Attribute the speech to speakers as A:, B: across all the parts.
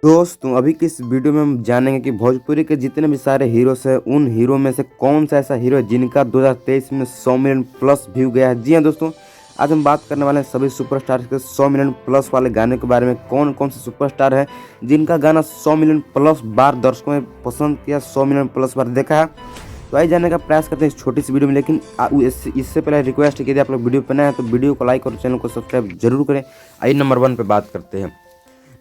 A: दोस्तों अभी की इस वीडियो में हम जानेंगे कि भोजपुरी के जितने भी सारे हीरोज हैं उन हीरो में से कौन सा ऐसा हीरो है जिनका 2023 में 100 मिलियन प्लस व्यू गया है। जी हाँ दोस्तों, आज हम बात करने वाले हैं सभी सुपरस्टार के 100 मिलियन प्लस वाले गाने के बारे में। कौन कौन से सुपरस्टार है जिनका गाना 100 मिलियन प्लस बार दर्शकों ने पसंद किया, 100 मिलियन प्लस बार देखा है। तो आइए जानने का प्रयास करते हैं इस छोटी सी वीडियो में। लेकिन इससे पहले रिक्वेस्ट है कि यदि आप लोग वीडियो पर नए हैं तो वीडियो को लाइक और चैनल को सब्सक्राइब जरूर करें। आइए नंबर 1 पे बात करते हैं।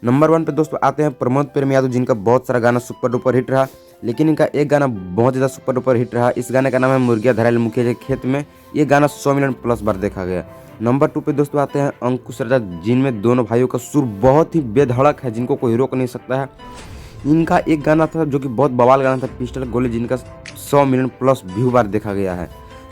A: नंबर 1 पे दोस्तों आते हैं प्रमोद प्रेम यादव, जिनका बहुत सारा गाना सुपर डुपर हिट रहा, लेकिन इनका एक गाना बहुत ज़्यादा सुपर डुपर हिट रहा। इस गाने का नाम है मुर्गिया धराइल मुखिया के खेत में। ये गाना 100 मिलियन प्लस बार देखा गया। नंबर 2 पे दोस्तों आते हैं अंकुश राजा, जिनमें दोनों भाइयों का सुर बहुत ही बेधड़क है, जिनको कोई रोक नहीं सकता है। इनका एक गाना था जो कि बहुत बवाल गाना था, पिस्टल गोली, जिनका 100 मिलियन प्लस व्यू बार देखा गया है।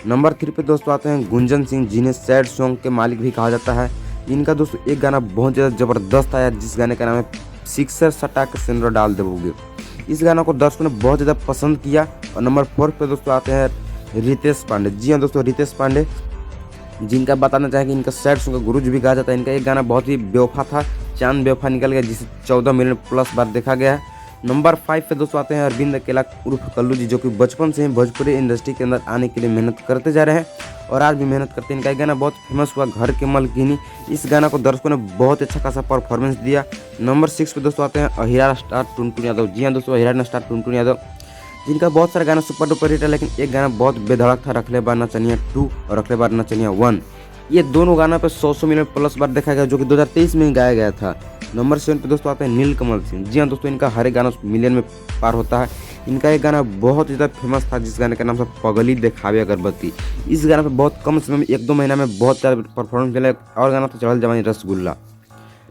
A: नंबर 3 पे दोस्तों आते हैं गुंजन सिंह, जिन्हें सैड सॉन्ग के मालिक भी कहा जाता है। इनका दोस्तों एक गाना बहुत ज़्यादा ज़बरदस्त आया, जिस गाने का नाम है सिक्सर सटा के सिंदूर डाल देवोगे। इस गाना को दर्शकों ने बहुत ज़्यादा पसंद किया। और नंबर 4 पे दोस्तों आते हैं रितेश पांडे। जी हाँ दोस्तों, रितेश पांडे, जिनका बताना चाहेंगे इनका सैड सॉन्ग का गुरुज भी कहा जाता है। इनका एक गाना बहुत ही बेवफा था, चांद बेवफा निकल गया, जिसे 14 मिलियन प्लस बार देखा गया है। नंबर 5 पे दोस्तों आते हैं अरविंद अकेला उर्फ कल्लू जी, जो कि बचपन से ही भोजपुरी इंडस्ट्री के अंदर आने के लिए मेहनत करते जा रहे हैं और आज भी मेहनत करते हैं। इनका एक गाना बहुत फेमस हुआ, घर के मलकिनी। इस गाना को दर्शकों ने बहुत अच्छा खासा परफॉर्मेंस दिया। नंबर 6 पे दोस्तों आते हैं अहिरा स्टार टुनटुन यादव। जी हाँ दोस्तों, अहिरा स्टार टुनटुन यादव, जिनका बहुत सारा गाना सुपर डुपर हिट है, लेकिन एक गाना बहुत बेधड़क था, रखले बार नचनिया 2 और रखले बार नचनिया 1। ये दोनों गाना पे 100 मिलियन प्लस बार देखा गया, जो कि 2023 में ही गाया गया था। नंबर 7 पे दोस्तों आते हैं नीलकमल सिंह। जी हाँ दोस्तों, इनका हर एक गाना मिलियन में पार होता है। इनका एक गाना बहुत ज़्यादा फेमस था, जिस गाने का नाम था पगली देखावे अगरबत्ती। इस गाना पे बहुत कम समय में 1-2 महीना में बहुत ज़्यादा परफॉर्मेंस मिला। और गाना था चढ़ल जवानी रसगुल्ला।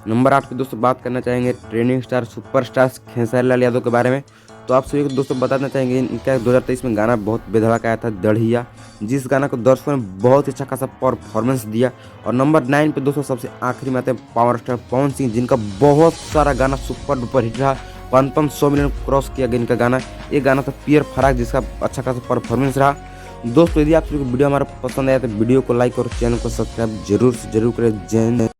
A: नंबर 8 पे दोस्तों बात करना चाहेंगे trending star superstar Khesari Lal Yadav के बारे में। तो आप सभी को दोस्तों बताना चाहेंगे इनका 2023 में गाना बहुत बेधड़क आया था, दढ़िया, जिस गाना को दर्शकों ने बहुत अच्छा खासा परफॉर्मेंस दिया। और नंबर 9 पे दोस्तों सबसे आखिरी में आते हैं पावर स्टार पवन सिंह, जिनका बहुत सारा गाना सुपर डुपर हिट रहा, 100 मिलियन क्रॉस किया गया इनका गाना। एक गाना था पियर फराक, जिसका अच्छा खासा परफॉर्मेंस रहा। दोस्तों यदि आप सभी को वीडियो हमारा पसंद आया तो वीडियो को लाइक और चैनल को सब्सक्राइब जरूर करें। जय हिंद।